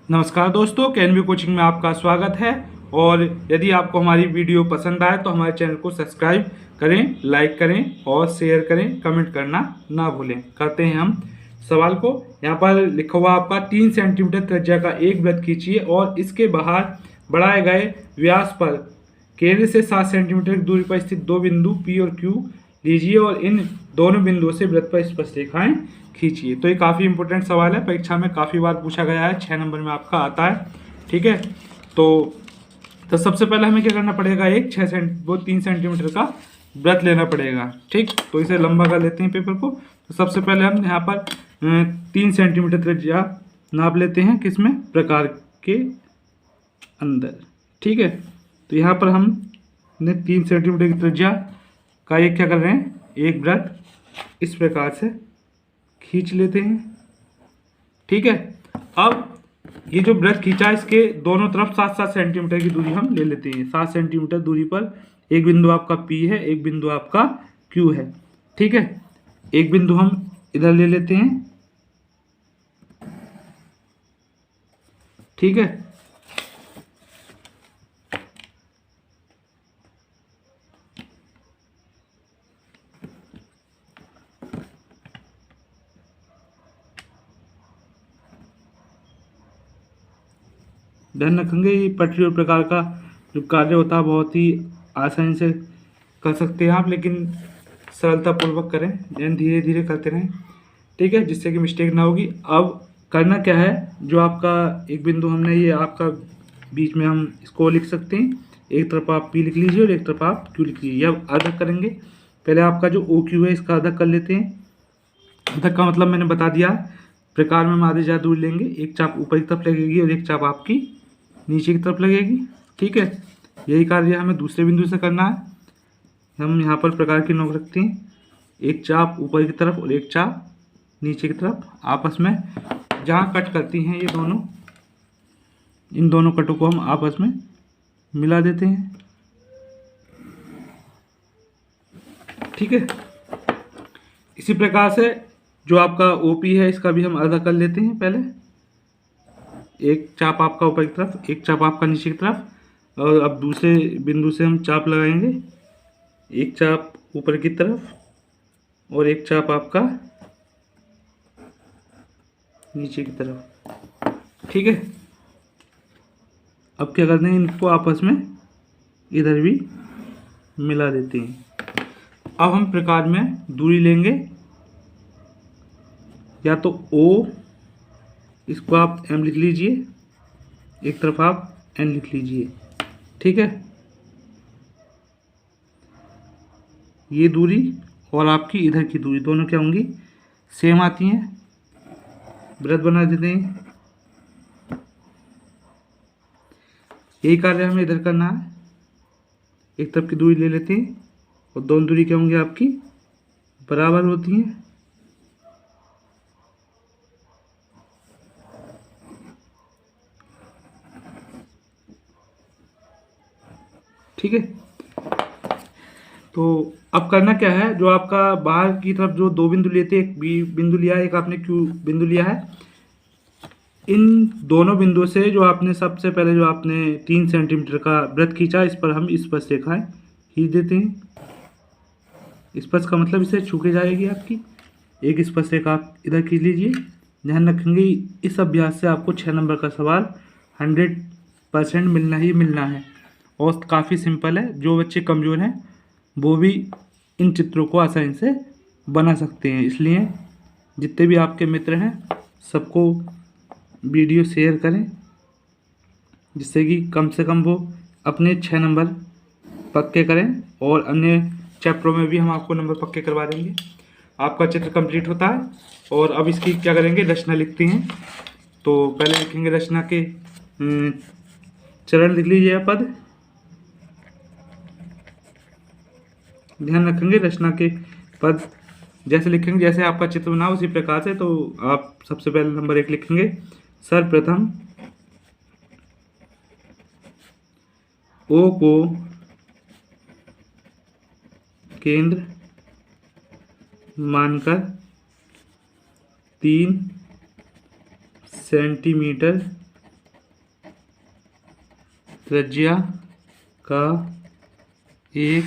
नमस्कार दोस्तों, कैनवी कोचिंग में आपका स्वागत है। और यदि आपको हमारी वीडियो पसंद आए तो हमारे चैनल को सब्सक्राइब करें, लाइक करें और शेयर करें, कमेंट करना ना भूलें। करते हैं हम सवाल को। यहाँ पर लिखा हुआ आपका 3 सेंटीमीटर त्रिज्या का एक वृत्त खींचिए और इसके बाहर बढ़ाए गए व्यास पर केंद्र से 7 सेंटीमीटर की दूरी पर स्थित दो बिंदु P और Q लीजिए और इन दोनों बिंदुओं से वृत्त पर स्पर्शरेखाएं खींचिए। तो ये काफ़ी इंपॉर्टेंट सवाल है, परीक्षा में काफ़ी बार पूछा गया है, 6 नंबर में आपका आता है। ठीक है, तो सबसे पहले हमें क्या करना पड़ेगा, एक 3 सेंटीमीटर का वृत्त लेना पड़ेगा। ठीक, तो इसे लंबा कर लेते हैं पेपर को। तो सबसे पहले हम यहाँ पर 3 सेंटीमीटर त्रिज्या नाप लेते हैं, किसमें, प्रकार के अंदर। ठीक है, तो यहाँ पर हम 3 सेंटीमीटर की त्रिज्या का एक क्या कर रहे हैं, एक वृत्त इस प्रकार से खींच लेते हैं। ठीक है, अब ये जो वृत्त खींचा इसके दोनों तरफ 7-7 सेंटीमीटर की दूरी हम ले लेते हैं। 7 सेंटीमीटर दूरी पर एक बिंदु आपका P है, एक बिंदु आपका Q है। ठीक है, एक बिंदु हम इधर ले लेते हैं। ठीक है, ध्यान रखेंगे ये पटरी और प्रकार का जो कार्य होता है बहुत ही आसानी से कर सकते हैं आप, लेकिन सरलतापूर्वक करें, यानी धीरे धीरे करते रहें। ठीक है, जिससे कि मिस्टेक ना होगी। अब करना क्या है, जो आपका एक बिंदु हमने ये आपका बीच में हम इसको लिख सकते हैं। एक तरफ आप P लिख लीजिए और एक तरफ आप Q लिख लीजिए। अब अदक करेंगे। पहले आपका जो OQ है इसका अदक कर लेते हैं। अदक का मतलब मैंने बता दिया, प्रकार में हम आधे ज़्यादा दूर लेंगे। एक चाप ऊपर की तरफ लगेगी और एक चाप आपकी नीचे की तरफ लगेगी। ठीक है, यही कार्य हमें दूसरे बिंदु से करना है। हम यहाँ पर प्रकार की नोक रखते हैं, एक चाप ऊपर की तरफ और एक चाप नीचे की तरफ, आपस में जहाँ कट करती हैं ये दोनों, इन दोनों कटों को हम आपस में मिला देते हैं। ठीक है, इसी प्रकार से जो आपका OP है इसका भी हम आधा कर लेते हैं। पहले एक चाप आपका ऊपर की तरफ, एक चाप आपका नीचे की तरफ, और अब दूसरे बिंदु से हम चाप लगाएंगे। एक चाप ऊपर की तरफ और एक चाप आपका नीचे की तरफ। ठीक है, अब क्या करते हैं, इनको आपस में इधर भी मिला देते हैं। अब हम प्रकार में दूरी लेंगे, या तो O, इसको आप M लिख लीजिए, एक तरफ आप N लिख लीजिए। ठीक है, ये दूरी और आपकी इधर की दूरी दोनों क्या होंगी, सेम आती हैं। वृत्त बना देते हैं। यही कार्य हमें इधर करना है। एक तरफ की दूरी ले लेते हैं और दोनों दूरी क्या होंगी आपकी, बराबर होती हैं। ठीक है, तो अब करना क्या है, जो आपका बाहर की तरफ जो दो बिंदु लेते हैं, एक B बिंदु लिया है, एक आपने Q बिंदु लिया है। इन दोनों बिंदुओं से जो आपने सबसे पहले जो आपने 3 सेंटीमीटर का वृत्त खींचा, इस पर हम स्पर्श रेखाएं खींच देते हैं। स्पर्श का मतलब इसे छू के जाएगी आपकी एक स्पर्श रेखा, आप इधर खींच लीजिए। ध्यान रखेंगे इस अभ्यास से आपको 6 नंबर का सवाल 100% मिलना ही मिलना है, और काफ़ी सिंपल है। जो बच्चे कमज़ोर हैं वो भी इन चित्रों को आसानी से बना सकते हैं। इसलिए जितने भी आपके मित्र हैं सबको वीडियो शेयर करें, जिससे कि कम से कम वो अपने 6 नंबर पक्के करें, और अन्य चैप्टरों में भी हम आपको नंबर पक्के करवा देंगे। आपका चित्र कंप्लीट होता है, और अब इसकी क्या करेंगे, रचना लिखते हैं। तो पहले लिखेंगे रचना के चरण लिख लीजिए, पद। ध्यान रखेंगे रचना के पद जैसे लिखेंगे, जैसे आपका चित्र बना उसी प्रकार से। तो आप सबसे पहले नंबर 1 लिखेंगे, सर्वप्रथम O को केंद्र मानकर 3 सेंटीमीटर त्रिज्या का एक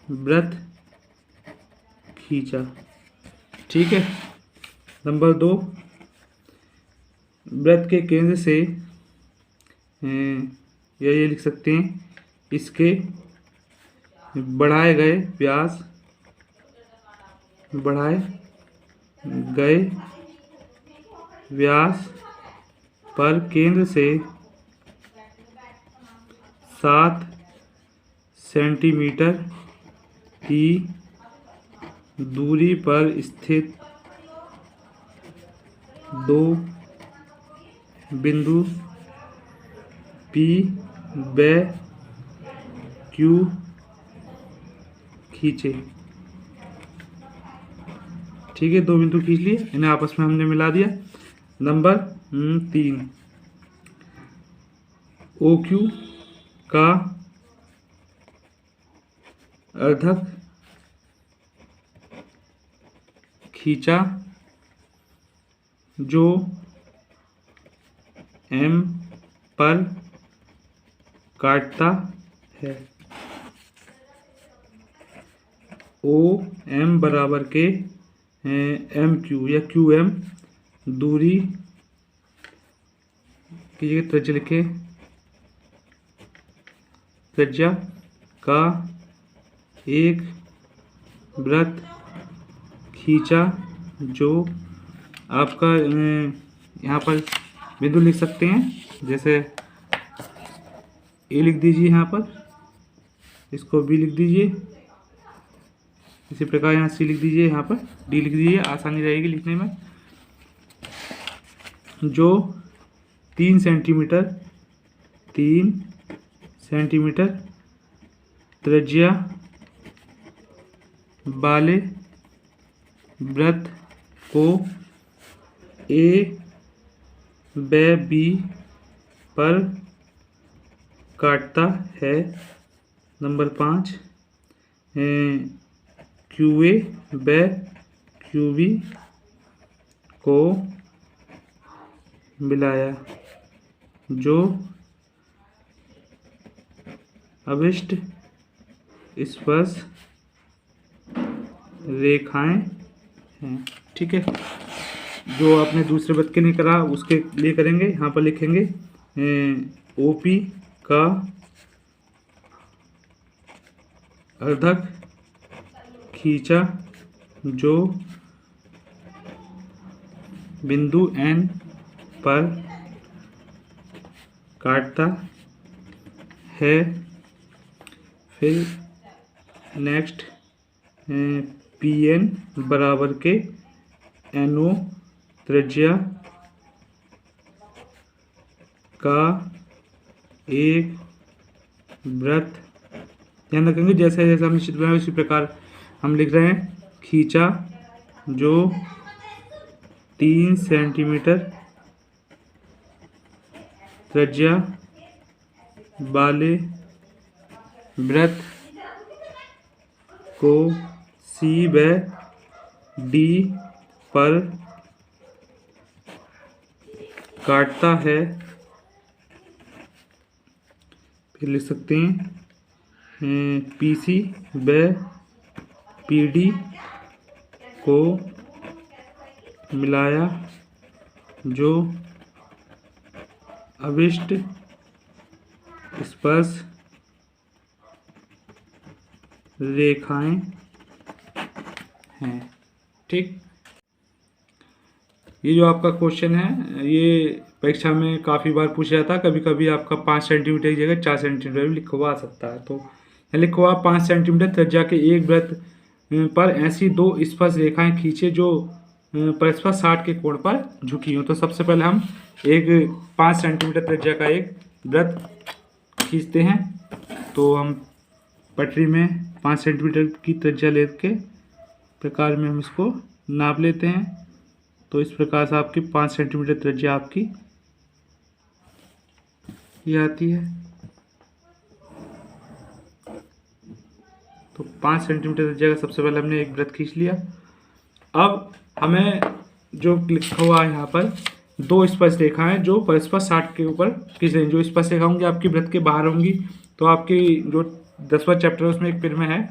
वृत्त खींचा। ठीक है। नंबर 2, वृत्त के केंद्र से या ये लिख सकते हैं, इसके बढ़ाए गए व्यास पर केंद्र से 7 सेंटीमीटर की दूरी पर स्थित 2 बिंदु P व Q खींचे। ठीक है, 2 बिंदु खींच लिए, इन्हें आपस में हमने मिला दिया। नंबर 3, OQ का अर्धक खींचा जो M पर काटता है। OM बराबर के MQ या QM दूरी की जगह त्रिज्या लिखे, त्रिज्या का एक वृत्त खींचा जो आपका यहाँ पर बिंदु लिख सकते हैं, जैसे ए लिख दीजिए, यहाँ पर इसको बी लिख दीजिए, इसी प्रकार यहाँ सी लिख दीजिए, यहाँ पर डी लिख दीजिए, आसानी रहेगी लिखने में। जो 3 सेंटीमीटर त्रिज्या वाले वृत्त को A व B पर काटता है। नंबर 5, QA व QB को मिलाया जो अभिष्ट स्पर्श रेखाएं हैं। ठीक है, जो आपने दूसरे वृत्त के लिए करा उसके लिए करेंगे। यहाँ पर लिखेंगे OP का अर्धक खींचा जो बिंदु N पर काटता है। फिर नेक्स्ट PN बराबर के NO त्रिज्या का एक वृत्त, ध्यान रखेंगे जैसे जैसे हम निश्चित बनाए उसी प्रकार हम लिख रहे हैं, खींचा जो 3 सेंटीमीटर त्रिज्या वाले वृत्त को C व D पर काटता है। फिर लिख सकते हैं PC व PD को मिलाया जो अभिष्ट स्पर्श रेखाएं हैं। ठीक, ये जो आपका क्वेश्चन है ये परीक्षा में काफ़ी बार पूछा जाता है। कभी कभी आपका 5 सेंटीमीटर की जगह 4 सेंटीमीटर भी लिखवा सकता है। तो लिखो आप 5 सेंटीमीटर त्रिज्या के एक वृत्त पर ऐसी 2 स्पर्श रेखाएं खींचे जो परस्पर 60 के कोण पर झुकी हो। तो सबसे पहले हम एक 5 सेंटीमीटर त्रिज्या का एक वृत्त खींचते हैं। तो हम पटरी में 5 सेंटीमीटर की त्रिज्या लेके प्रकार में हम इसको नाप लेते हैं। तो इस प्रकार से आपकी 5 सेंटीमीटर त्रिज्या आपकी ये आती है। तो 5 सेंटीमीटर त्रिज्या का सबसे पहले हमने एक वृत्त खींच लिया। अब हमें जो लिखा हुआ है यहाँ पर दो स्पर्श रेखाएं जो परस्पर 60 के ऊपर खींच रही हैं। जो स्पर्श रेखा होंगी आपकी वृत्त के बाहर होंगी, तो आपकी जो 10वां चैप्टर है उसमें एक पेज में है,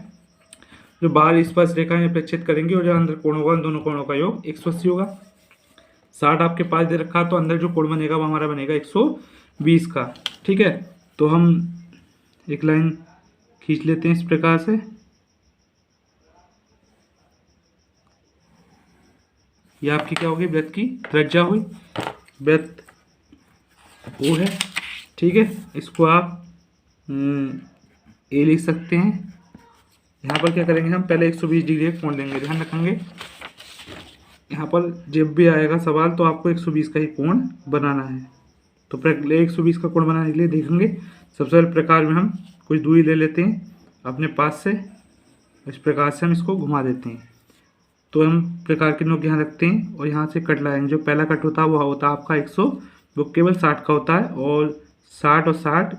जो बाहर स्पर्श रेखाएं अपेक्षित करेंगी और जो अंदर कोण होगा, उन दोनों कोणों का योग 180 होगा। 60 आपके पास दे रखा, तो अंदर जो कोण बनेगा वो हमारा बनेगा 120 का। ठीक है, तो हम एक लाइन खींच लेते हैं इस प्रकार से। ये आपकी क्या होगी, वृत्त की त्रिज्या हुई, वृत्त वो है। ठीक है, इसको आप ए लिख सकते हैं। यहाँ पर क्या करेंगे हम, पहले 120 डिग्री का कोण लेंगे। ध्यान रखेंगे यहाँ पर जब भी आएगा सवाल तो आपको 120 का ही कोण बनाना है। तो पहले 120 का कोण बनाने के लिए देखेंगे, सबसे पहले प्रकार में हम कुछ दूरी ले लेते हैं अपने पास से, इस प्रकार से हम इसको घुमा देते हैं। तो हम प्रकार के नोक यहाँ रखते हैं और यहाँ से कट लगाएंगे। जो पहला कट होता है वो होता है आपका 100, वो केवल 60 का होता है, और 60 और 60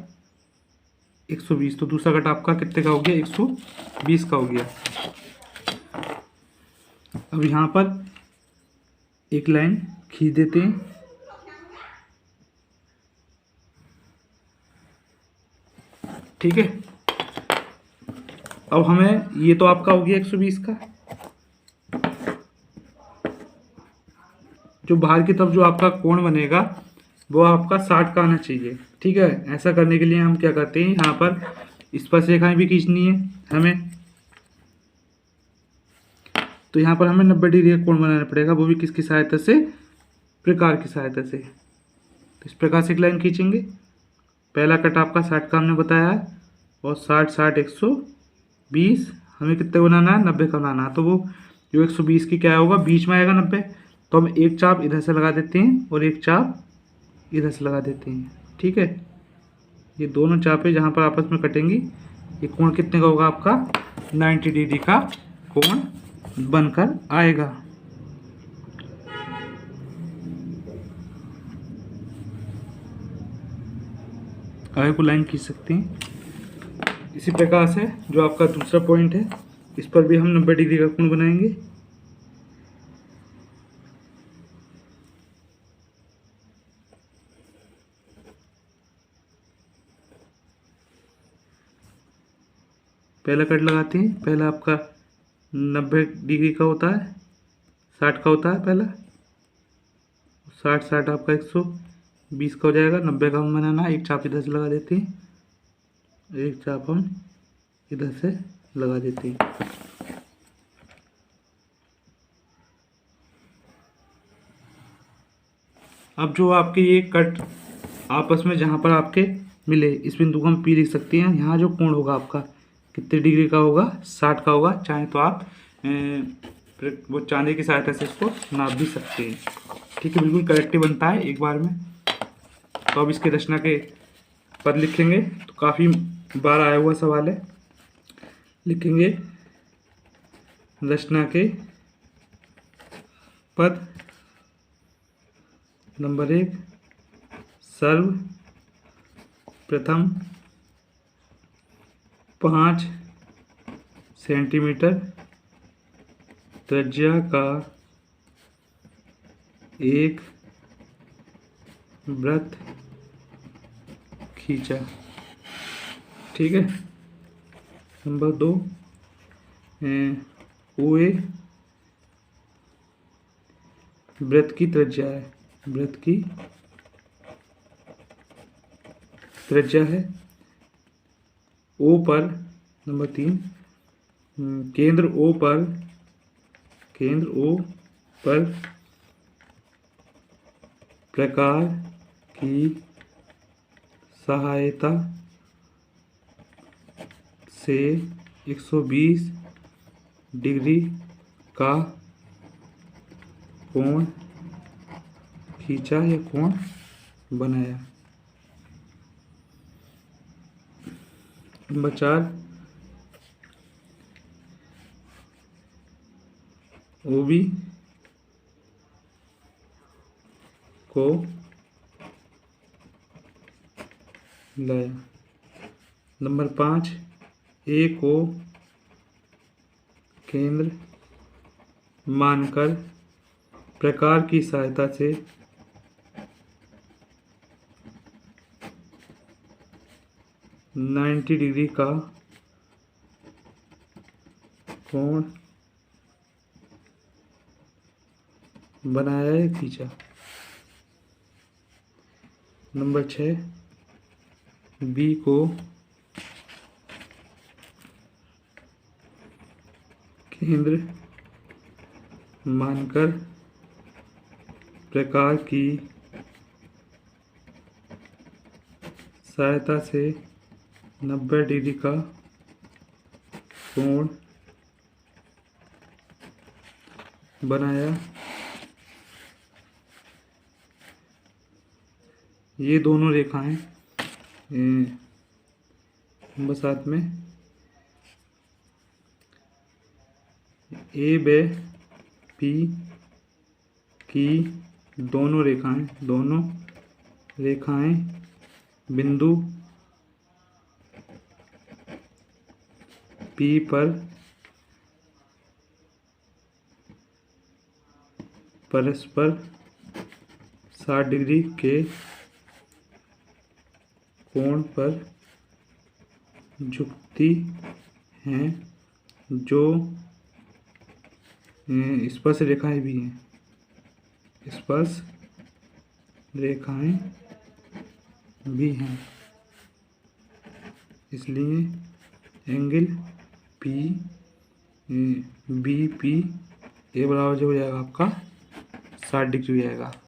120, तो दूसरा कट आपका कितने का हो गया, 120 का हो गया। अब यहाँ पर एक लाइन खींच देते हैं। ठीक है, अब हमें ये तो आपका हो गया 120 का, जो बाहर की तरफ जो आपका कोण बनेगा वो आपका 60 का आना चाहिए। ठीक है, ऐसा करने के लिए हम क्या करते हैं, यहाँ पर स्पर्श रेखाएं भी खींचनी है हमें, तो यहाँ पर हमें 90 डिग्री का कोण बनाना पड़ेगा, वो भी किसकी सहायता से, प्रकार की सहायता से। तो इस प्रकार से एक लाइन खींचेंगे। पहला कट आपका 60 का हमने बताया है, और 60 60 120, हमें कितने बनाना है, 90 का बनाना है। तो वो जो 120 की क्या होगा, बीच में आएगा 90, तो हम एक चाप इधर से लगा देते हैं और एक चाप इधर से लगा देते हैं। ठीक है, ये दोनों चापें जहाँ पर आपस में कटेंगी, ये कोण कितने का होगा आपका, 90 डिग्री का कोण बनकर आएगा। आगे को लाइन खींच सकते हैं। इसी प्रकार से जो आपका दूसरा पॉइंट है, इस पर भी हम 90 डिग्री का कोण बनाएंगे। पहला कट लगाते हैं। पहला आपका 90 डिग्री का होता है, 60 का होता है पहला, 60 60 आपका 120 का हो जाएगा। 90 का हम बनाना, एक चाप इधर से लगा देते हैं, एक चाप हम इधर से लगा देते हैं। अब जो आपके ये कट आपस में जहाँ पर आपके मिले, इस बिंदु को हम पी लिख सकते हैं। यहाँ जो कोण होगा आपका कितने डिग्री का होगा, 60 का होगा। चाहे तो आप वो चांदी की सहायता से इसको नाप भी सकते हैं। ठीक है, बिल्कुल करेक्ट बनता है एक बार में। तो अब इसके रचना के पद लिखेंगे, तो काफ़ी बार आया हुआ सवाल है। लिखेंगे रचना के पद। नंबर 1, सर्व प्रथम 5 सेंटीमीटर त्रिज्या का एक वृत्त खींचा। ठीक है, नंबर 2, OA वृत्त की त्रिज्या है, वृत्त की त्रिज्या है। O पर, नंबर 3, केंद्र O पर प्रकार की सहायता से 120 डिग्री का कोण खींचा या कोण बनाया। नंबर 4, OB को लाया। नंबर 5, A को केंद्र मानकर प्रकार की सहायता से 90 डिग्री का कोण बनाया या खींचा। नंबर 6, बी को केंद्र मानकर प्रकार की सहायता से 90 डिग्री का कोण बनाया। ये दोनों रेखाएं नंबर 7 में ए व पी की दोनों रेखाएं बिंदु P पर परस्पर 60 डिग्री के कोण पर झुकती हैं, जो स्पर्श रेखाएं भी हैं। स्पर्श रेखाएं भी हैं, इसलिए एंगल बी पी ए बराबर जो हो जाएगा आपका 60 डिग्री हो जाएगा।